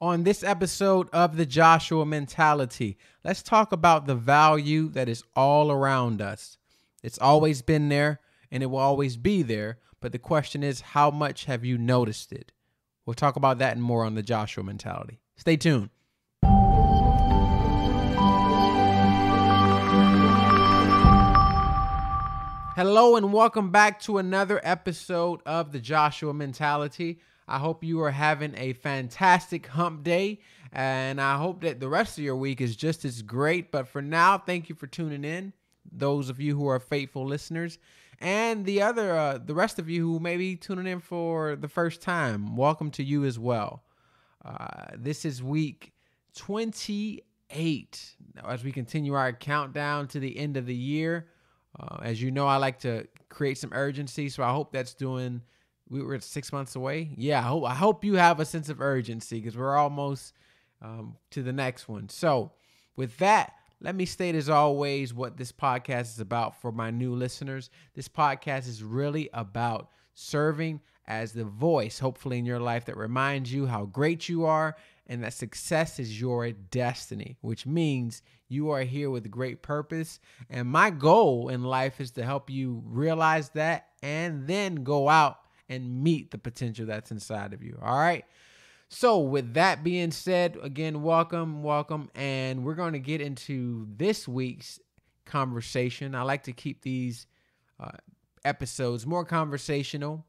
On this episode of the Joshua Mentality, let's talk about the value that is all around us. It's always been there and it will always be there, but the question is, how much have you noticed it? We'll talk about that and more on the Joshua Mentality. Stay tuned. Hello and welcome back to another episode of the Joshua Mentality. I hope you are having a fantastic hump day, and I hope that the rest of your week is just as great. But for now, thank you for tuning in, those of you who are faithful listeners, and the rest of you who may be tuning in for the first time. Welcome to you as well. This is week 28 as we continue our countdown to the end of the year. As you know, I like to create some urgency, so I hope that's doing. We were 6 months away. Yeah, I hope you have a sense of urgency because we're almost to the next one. So with that, let me state as always what this podcast is about for my new listeners. This podcast is really about serving as the voice, hopefully in your life, that reminds you how great you are and that success is your destiny, which means you are here with great purpose. And my goal in life is to help you realize that and then go out and meet the potential that's inside of you. All right. So with that being said, again, welcome. And we're going to get into this week's conversation. I like to keep these episodes more conversational.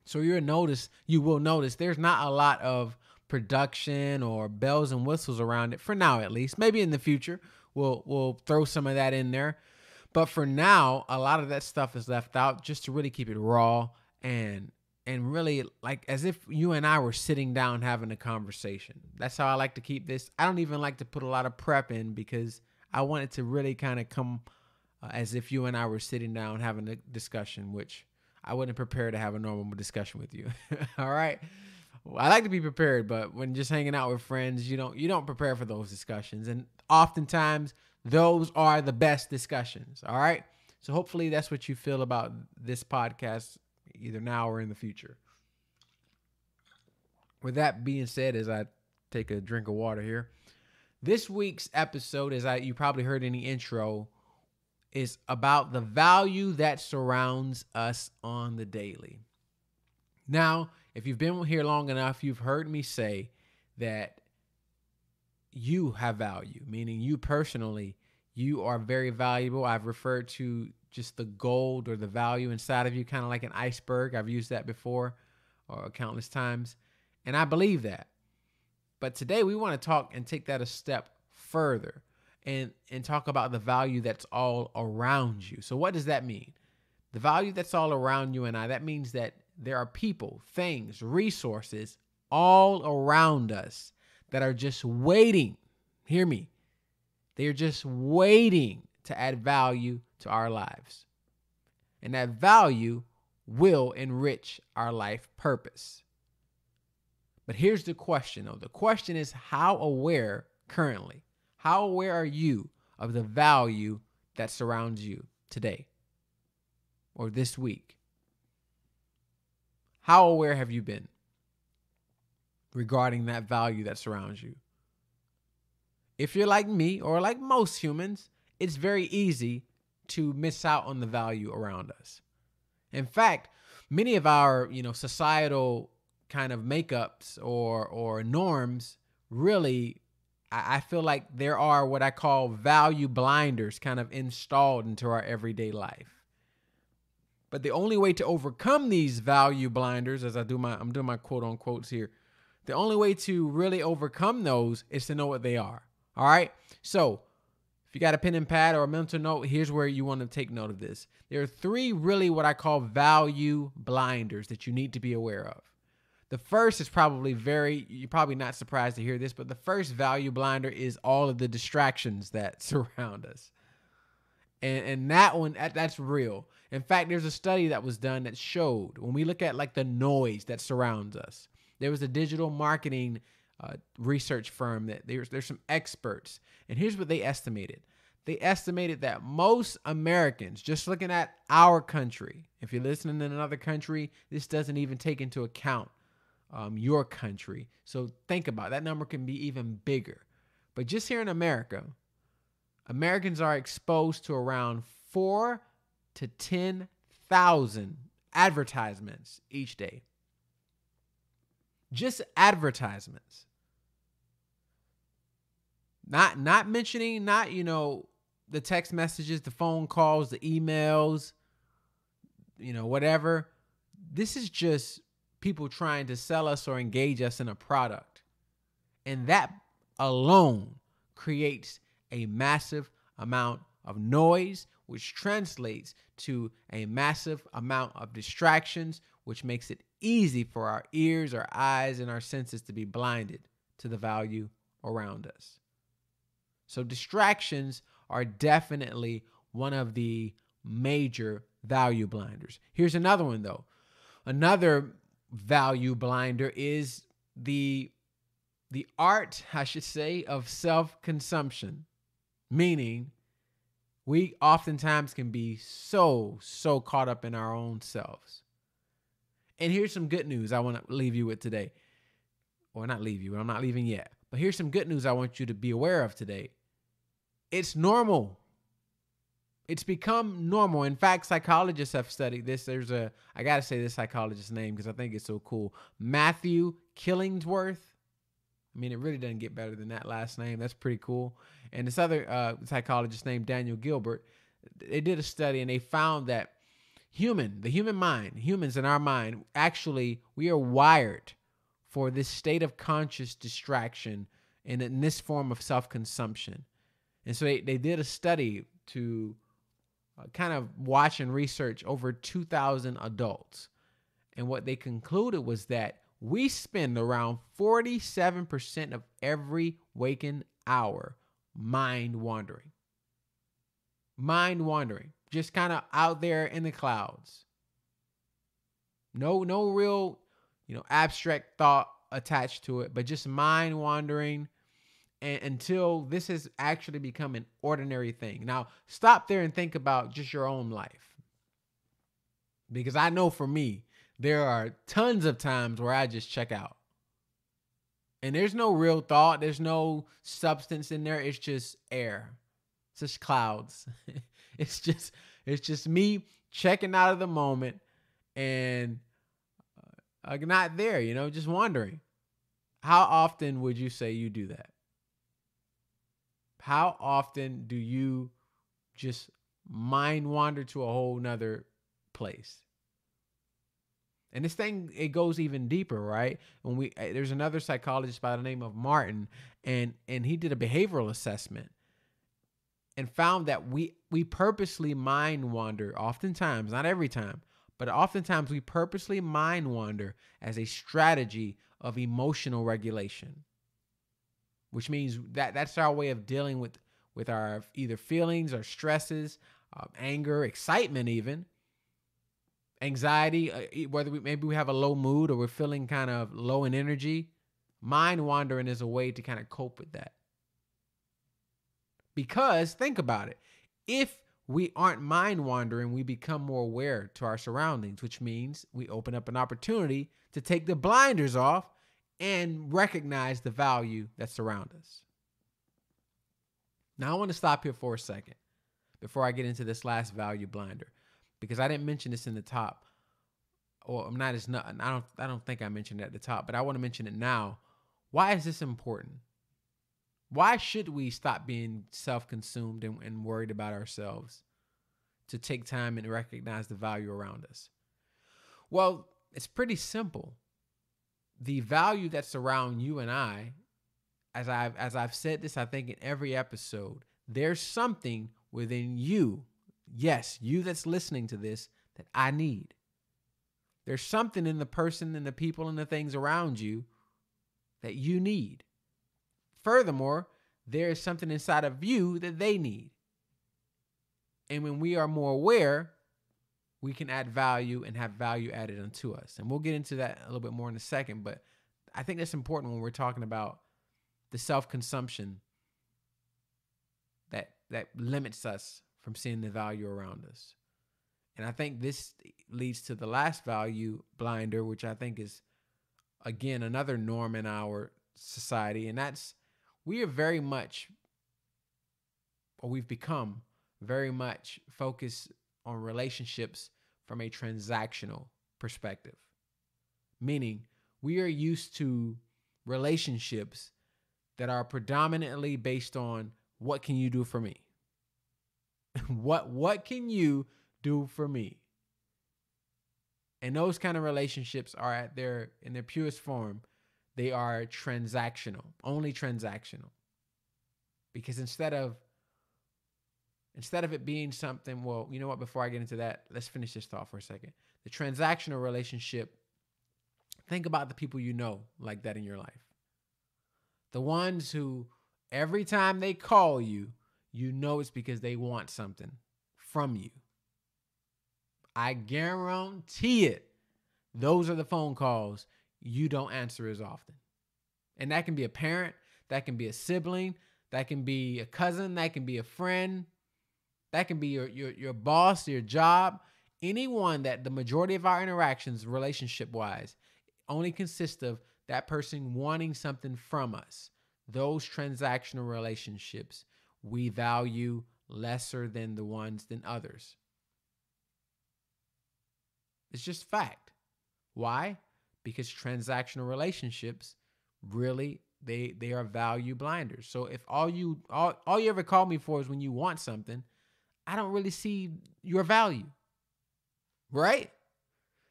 So you will notice there's not a lot of production or bells and whistles around it for now, at least. Maybe in the future we'll throw some of that in there. But for now, a lot of that stuff is left out just to really keep it raw and really like as if you and I were sitting down having a conversation. That's how I like to keep this. I don't even like to put a lot of prep in because I want it to really kind of come as if you and I were sitting down having a discussion, which I wouldn't prepare to have a normal discussion with you. All right. Well, I like to be prepared, but when just hanging out with friends, you don't prepare for those discussions. And oftentimes those are the best discussions. All right. So hopefully that's what you feel about this podcast, either now or in the future. With that being said, as I take a drink of water here, this week's episode, you probably heard in the intro, is about the value that surrounds us on the daily. Now, if you've been here long enough, you've heard me say that you have value, meaning you personally, you are very valuable. I've referred to just the gold or the value inside of you, kind of like an iceberg. I've used that before countless times, and I believe that. But today we want to talk and take that a step further and talk about the value that's all around you. So what does that mean? The value that's all around you and I, that means that there are people, things, resources all around us that are just waiting. Hear me. They are just waiting to add value to our lives. And that value will enrich our life purpose. But here's the question, though. The question is, how aware are you of the value that surrounds you today or this week? How aware have you been regarding that value that surrounds you? If you're like me or like most humans, it's very easy to miss out on the value around us. In fact, many of our, societal kind of makeups or norms really, I feel like there are what I call value blinders kind of installed into our everyday life. But the only way to overcome these value blinders, as I'm doing my quote unquotes here, the only way to really overcome those is to know what they are. All right. So if you got a pen and pad or a mental note, here's where you want to take note of this. There are three really what I call value blinders that you need to be aware of. The first is you're probably not surprised to hear this, but the first value blinder is all of the distractions that surround us. And that one, that's real. In fact, there's a study that was done that showed when we look at like the noise that surrounds us, there was a digital marketing research firm that there's some experts. And here's what they estimated. They estimated that most Americans, just looking at our country, if you're listening in another country, this doesn't even take into account your country. So think about it. That number can be even bigger. But just here in America, Americans are exposed to around 4 to 10,000 advertisements each day. Just advertisements. Not mentioning, not, the text messages, the phone calls, the emails, whatever. This is just people trying to sell us or engage us in a product. And that alone creates a massive amount of noise, which translates to a massive amount of distractions, which makes it easy for our ears, our eyes, and our senses to be blinded to the value around us. So distractions are definitely one of the major value blinders. Here's another one, though. Another value blinder is the art, I should say, of self-consumption, meaning we oftentimes can be so caught up in our own selves. And here's some good news I want to leave you with today. Or not leave you, I'm not leaving yet. But here's some good news I want you to be aware of today. It's normal. It's become normal. In fact, psychologists have studied this. I got to say this psychologist's name because I think it's so cool. Matthew Killingsworth. I mean, it really doesn't get better than that last name. That's pretty cool. And this other psychologist named Daniel Gilbert, they did a study and they found that the human mind, humans in our mind, actually, we are wired for this state of conscious distraction and in this form of self-consumption. And so they did a study to kind of watch and research over 2,000 adults. And what they concluded was that we spend around 47% of every waking hour mind wandering. Mind wandering. Just kind of out there in the clouds. No real, abstract thought attached to it, but just mind wandering. And until this has actually become an ordinary thing. Now, stop there and think about just your own life. Because I know for me, there are tons of times where I just check out. And there's no real thought. There's no substance in there. It's just air. It's just clouds. It's just me checking out of the moment and not there, just wandering. How often would you say you do that? How often do you just mind wander to a whole nother place? And this thing, it goes even deeper, right? There's another psychologist by the name of Martin, and he did a behavioral assessment and found that we purposely mind wander oftentimes, not every time, but oftentimes we purposely mind wander as a strategy of emotional regulation. Which means that's our way of dealing with our either feelings or stresses, anger, excitement, even anxiety, whether maybe we have a low mood or we're feeling kind of low in energy. Mind wandering is a way to kind of cope with that. Because think about it. If we aren't mind wandering, we become more aware to our surroundings, which means we open up an opportunity to take the blinders off and recognize the value that's around us. Now, I want to stop here for a second before I get into this last value blinder, because I didn't mention this in the top, or I'm not as not. I don't think I mentioned it at the top, but I want to mention it now. Why is this important? Why should we stop being self-consumed and worried about ourselves to take time and recognize the value around us? Well, it's pretty simple. The value that's around you and I, as I've said this, I think in every episode, there's something within you, yes, you that's listening to this, that I need. There's something in the person and the people and the things around you that you need. Furthermore, there is something inside of you that they need. And when we are more aware, we can add value and have value added unto us. And we'll get into that a little bit more in a second, but I think that's important when we're talking about the self-consumption that limits us from seeing the value around us. And I think this leads to the last value blinder, which I think is again, another norm in our society, and that's we are very much, or we've become very much focused on relationships from a transactional perspective. Meaning, we are used to relationships that are predominantly based on what can you do for me? What can you do for me? And those kind of relationships are in their purest form, they are transactional, only transactional. Because instead of it being something, well, you know what, before I get into that, let's finish this thought for a second. The transactional relationship, think about the people you know like that in your life. The ones who every time they call you, you know it's because they want something from you. I guarantee it. Those are the phone calls you don't answer as often. And that can be a parent, that can be a sibling, that can be a cousin, that can be a friend, that can be your boss, your job, anyone that the majority of our interactions relationship-wise only consist of that person wanting something from us. Those transactional relationships we value lesser than the ones than others. It's just fact. Why? Because transactional relationships really they are value blinders. So if all you ever call me for is when you want something, I don't really see your value. Right?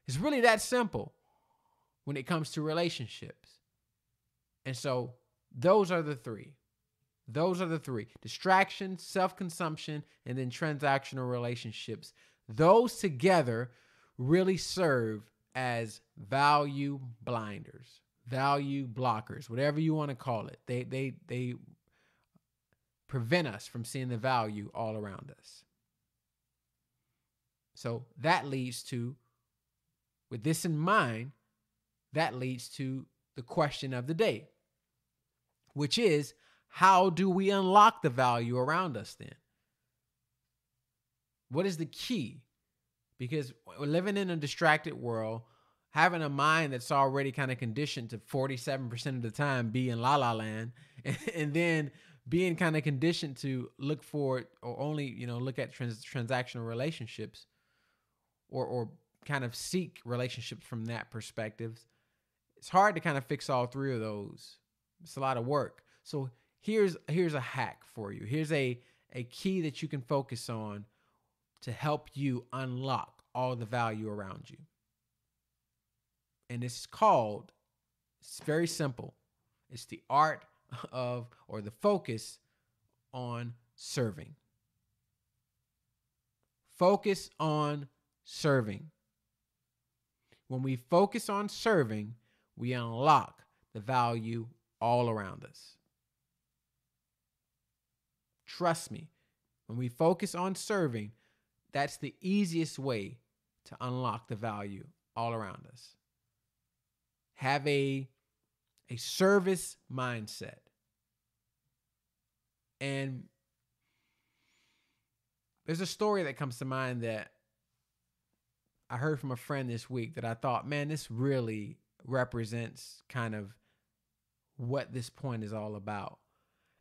It's really that simple when it comes to relationships. And so those are the three. Those are the three: distraction, self-consumption, and then transactional relationships. Those together really serve as value blinders, value blockers, whatever you want to call it. They prevent us from seeing the value all around us. So that leads to, with this in mind, that leads to the question of the day, which is, how do we unlock the value around us then? What is the key? Because we're living in a distracted world, having a mind that's already kind of conditioned to 47% of the time be in la la land, and then being kind of conditioned to look for or only, look at transactional relationships or kind of seek relationships from that perspective. It's hard to kind of fix all three of those. It's a lot of work. So here's a hack for you. Here's a key that you can focus on to help you unlock all the value around you. And it's very simple. It's the art of, or the focus on serving. Focus on serving. When we focus on serving, we unlock the value all around us. Trust me, when we focus on serving, that's the easiest way to unlock the value all around us. Have a service mindset. And there's a story that comes to mind that I heard from a friend this week that I thought, man, this really represents kind of what this point is all about.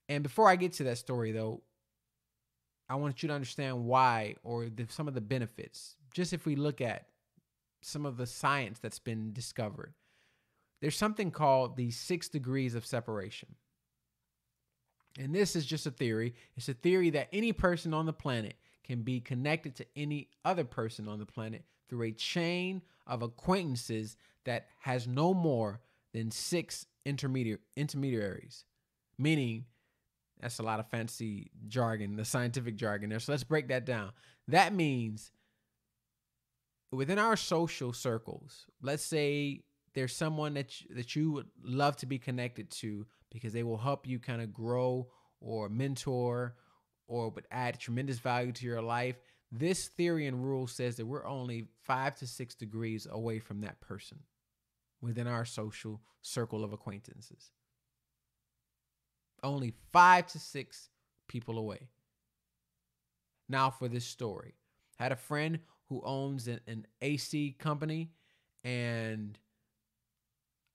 And before I get to that story, though, I want you to understand why, or some of the benefits. Just if we look at some of the science that's been discovered, there's something called the 6 degrees of separation. And this is just a theory. It's a theory that any person on the planet can be connected to any other person on the planet through a chain of acquaintances that has no more than 6 intermediaries. Meaning, that's a lot of fancy jargon, the scientific jargon there. So let's break that down. That means within our social circles, let's say there's someone that you would love to be connected to because they will help you kind of grow or mentor or would add tremendous value to your life. This theory and rule says that we're only 5 to 6 degrees away from that person within our social circle of acquaintances. Only 5 to 6 people away. Now for this story. Had a friend who owns an AC company, and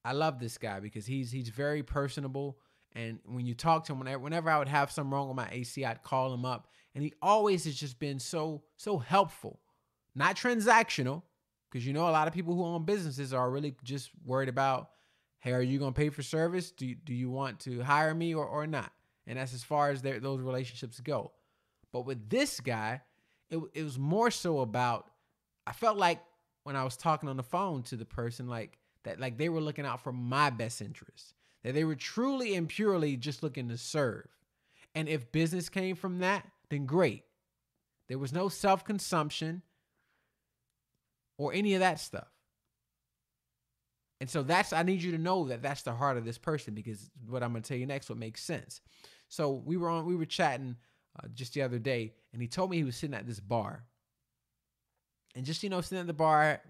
I love this guy because he's very personable. And when you talk to him, whenever I would have something wrong with my AC, I'd call him up, and he always has just been so helpful, not transactional, because a lot of people who own businesses are really just worried about, hey, are you gonna pay for service? Do you want to hire me or not? And that's as far as those relationships go. But with this guy, it was more so about, I felt like when I was talking on the phone to the person, like that, like they were looking out for my best interest, that they were truly and purely just looking to serve. And if business came from that, then great. There was no self-consumption or any of that stuff. And so I need you to know that that's the heart of this person, because what I'm going to tell you next would make sense. So we were chatting just the other day, and he told me he was sitting at this bar. And just, sitting at the bar,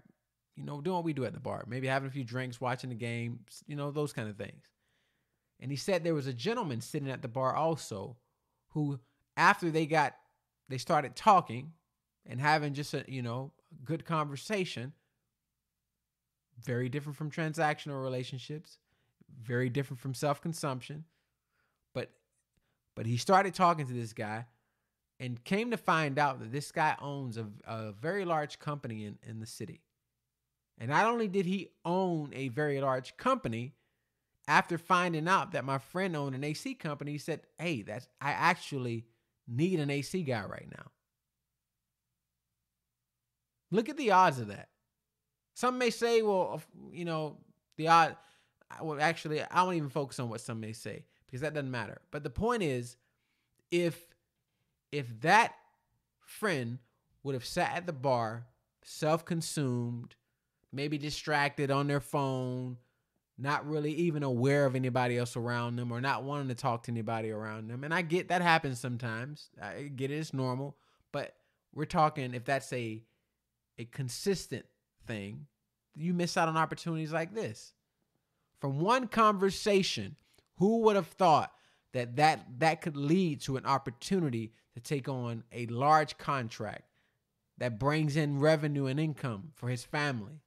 doing what we do at the bar, maybe having a few drinks, watching the game, those kind of things. And he said there was a gentleman sitting at the bar also who, after they started talking and having just a, good conversation, very different from transactional relationships, very different from self-consumption. But he started talking to this guy and came to find out that this guy owns a very large company in the city. And not only did he own a very large company, after finding out that my friend owned an AC company, he said, hey, I actually need an AC guy right now. Look at the odds of that. Some may say, well, the odd. Well, actually, I won't even focus on what some may say, because that doesn't matter. But the point is, if that friend would have sat at the bar, self-consumed, maybe distracted on their phone, not really even aware of anybody else around them, or not wanting to talk to anybody around them. And I get that happens sometimes. I get it, it's normal. But we're talking, if that's a consistent thing, you miss out on opportunities like this. From one conversation, who would have thought that could lead to an opportunity to take on a large contract that brings in revenue and income for his family,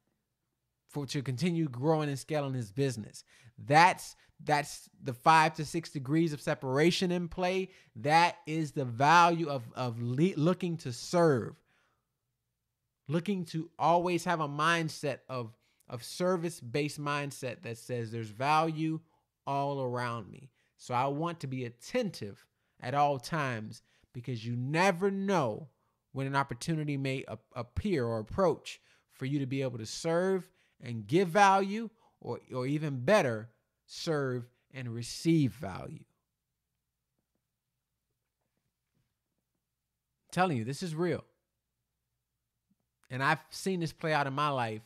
to continue growing and scaling his business? That's the 5 to 6 degrees of separation in play. That is the value of looking to serve, looking to always have a mindset of service-based mindset that says there's value all around me. So I want to be attentive at all times, because you never know when an opportunity may appear or approach for you to be able to serve and give value, or even better, serve and receive value. I'm telling you, this is real. And I've seen this play out in my life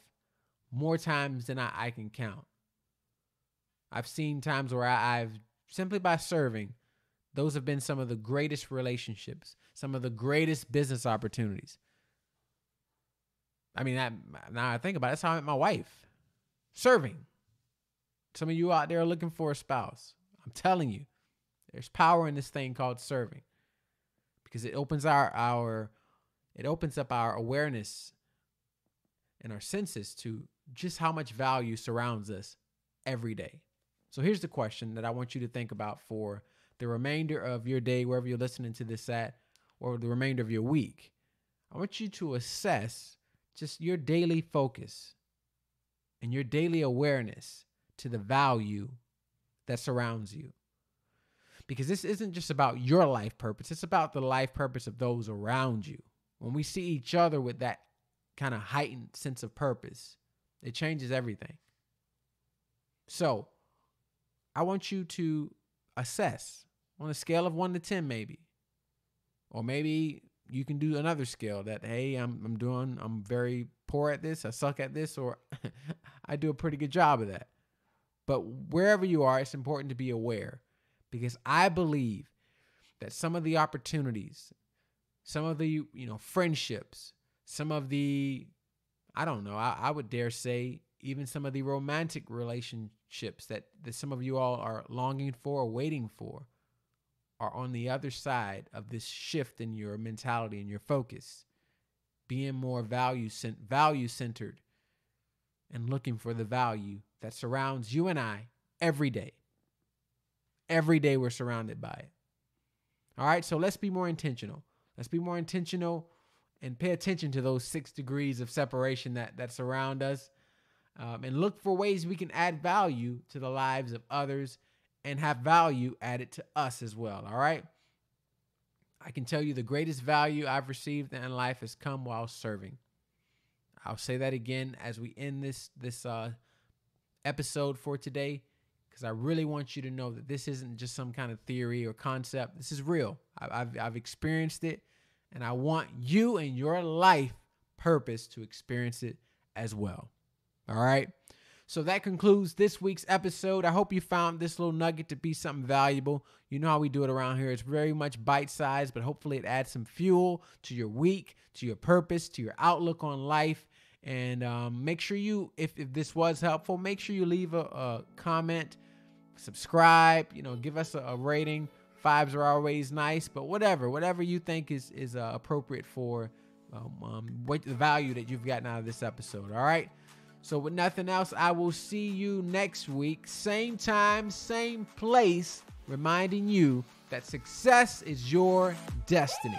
more times than I can count. I've seen times where I've simply by serving, those have been some of the greatest relationships, some of the greatest business opportunities. I mean, now I think about it, that's how I met my wife. Serving. Some of you out there are looking for a spouse. I'm telling you, there's power in this thing called serving, because it opens it opens up our awareness and our senses to just how much value surrounds us every day. So here's the question that I want you to think about for the remainder of your day, wherever you're listening to this at, or the remainder of your week. I want you to assess just your daily focus and your daily awareness to the value that surrounds you. Because this isn't just about your life purpose. It's about the life purpose of those around you. When we see each other with that kind of heightened sense of purpose, it changes everything. So I want you to assess on a scale of 1 to 10, maybe. Or maybe you can do another scale that, hey, I'm very poor at this, I suck at this, or I do a pretty good job of that. But wherever you are, it's important to be aware, because I believe that some of the opportunities, some of the, friendships, some of the, I would dare say, even some of the romantic relationships that some of you all are longing for or waiting for, are on the other side of this shift in your mentality and your focus, being more value-centered and looking for the value that surrounds you and I every day. Every day we're surrounded by it. All right, so let's be more intentional. Let's be more intentional and pay attention to those 6 degrees of separation that surround us, and look for ways we can add value to the lives of others and have value added to us as well. All right. I can tell you the greatest value I've received in life has come while serving. I'll say that again as we end this episode for today, because I really want you to know that this isn't just some kind of theory or concept. This is real. I've experienced it, and I want you and your life purpose to experience it as well. All right. So that concludes this week's episode. I hope you found this little nugget to be something valuable. You know how we do it around here. It's very much bite-sized, but hopefully it adds some fuel to your week, to your purpose, to your outlook on life. And make sure you, if this was helpful, make sure you leave a comment, subscribe, give us a rating. 5s are always nice, but whatever you think is appropriate for what the value that you've gotten out of this episode. All right. So with nothing else, I will see you next week. Same time, same place, reminding you that success is your destiny.